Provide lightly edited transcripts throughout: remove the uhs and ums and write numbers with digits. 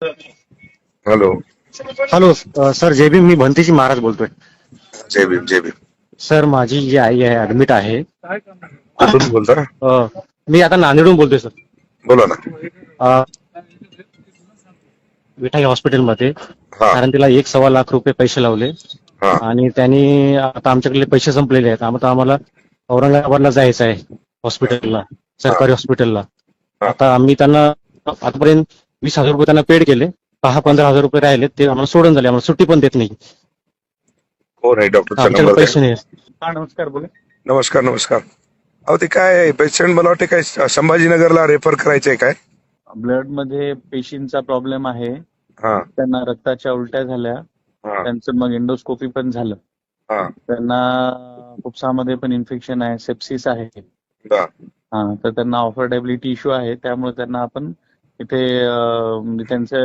Hello. Hello sir जय भीम. मी भंतीजी महाराज बोलतोय. जय भीम जय Bhim. Sir माझी जी आई आहे ऍडमिट आहे. कुठून बोलता? मी आता नांदेडहून बोलतोय सर. बोला ना. अ, विठाई हॉस्पिटलमध्ये. हा कारण तिला 1-1.25 लाख रुपये पैसे लावले हा आणि त्यांनी आता आमच्याकडे पैसे संपलेले आहेत. आता आम्हाला औरंगाबादला जायचं आहे हॉस्पिटलला, हा सरकारी हॉस्पिटलला. हा. आता आम्ही त्यांना आतापर्यंत 20,000 रुपये त्यांना पेड केले. 10-15,000 रुपये राहिले ते आम्हाला सोडून झाले. आम्हाला सुट्टी पण देत नाही. हो नाही, डॉक्टरचा आमच्याकडे नंबर द्या. पैसे नाही. हा नमस्कार बोला. नमस्कार नमस्कार. अहो ते काय पेशंट मला वाटते काय संभाजीनगरला रेफर करायचंय काय? ब्लड मध्ये पेशींचा प्रॉब्लेम आहे. हा त्यांना रक्ताच्या उलट्या झाल्या. हा त्यांचं मग एंडोस्कोपी पण झालं. हा त्यांना फुफ्सामध्ये पण इन्फेक्शन आहे, सेप्सिस आहे. दा. तर त्यांना ऑफर्डेबिलिटी इश्यू आहे. त्यामुळे त्यांना आपण इथे म्हणजे त्यांच्या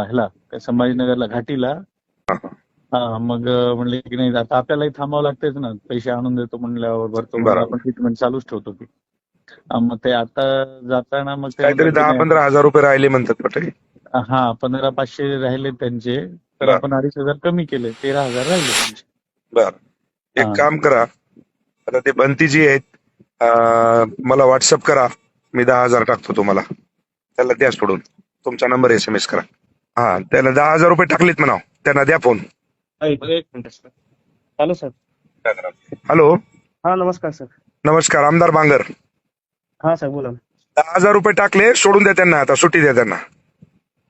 ह्याला संभाजीनगरला घाटीला. मग म्हणले की नाही आता आपल्यालाही थांबावं लागतेच ना, पैसे आणून देतो म्हणल्यावर भरतो म्हणून बरोबर. आपण ट्रीटमेंट चालूच ठेवतो ती. मग ते आता जाताना मग ते काहीतरी म्हणतात की नाही, 10-15 हजार रुपये राहिले म्हणतात वाटते. 1500-500 राहिले त्यांचे. तर बरं. आपण 2,500 कमी केले, 13,000 राहिले त्यांचे. बर. एक हा. काम करा, आता ते बंतीजी आहेत, मला व्हॉट्सअप करा. मी 10,000 टाकतो तुम्हाला. त्याला द्या सोडून. तुमचा नंबर SMS करा. हा त्याला 10,000 रुपये टाकलेत म्हणा. त्यांना द्या फोन. एक minute sir. Hello sir. Hello. हा नमस्कार सर. नमस्कार. आमदार बांगर. हा सर बोला. 10,000 रुपये टाकले, सोडून द्या त्यांना. आता सुट्टी द्या त्यांना.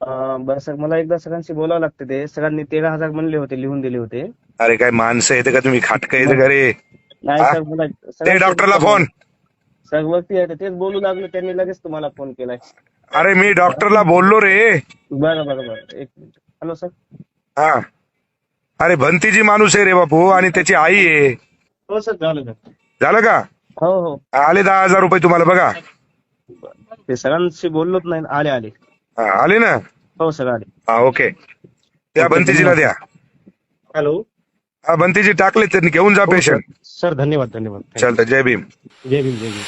बरं सर, मला एकदा सगळ्यांशी बोलावं लागतं. ते सगळ्यांनी 13,000 म्हणले होते, लिहून दिले होते. अरे काय माणसं येते का तुम्ही? खाटकं येते का रे? नाही हा? सर मला ते डॉक्टरला फोन. सर वरती आहे तेच बोलू लागलो, त्यांनी लगेच तुम्हाला फोन केलाय. अरे मी डॉक्टरला बोललो रे. बरं बरं बरं, एक मिनिट. Hello sir. हा. अरे भंतीजी माणूस आहे रे बापू, आणि त्याची आई आहे. हो सर झालं सर. झालं का? हो हो. आले 10,000 रुपये तुम्हाला बघा. ते सगळ्यांशी बोललोच नाही. आले आले. हा आले ना. हो सर आले. हा ओके. त्या बंतीजीला द्या. हॅलो. हा बंतीजी टाकले, त्यांनी घेऊन जा पेशंट. सर धन्यवाद धन्यवाद. चालतं. जय भीम. जय भीम जय भीम.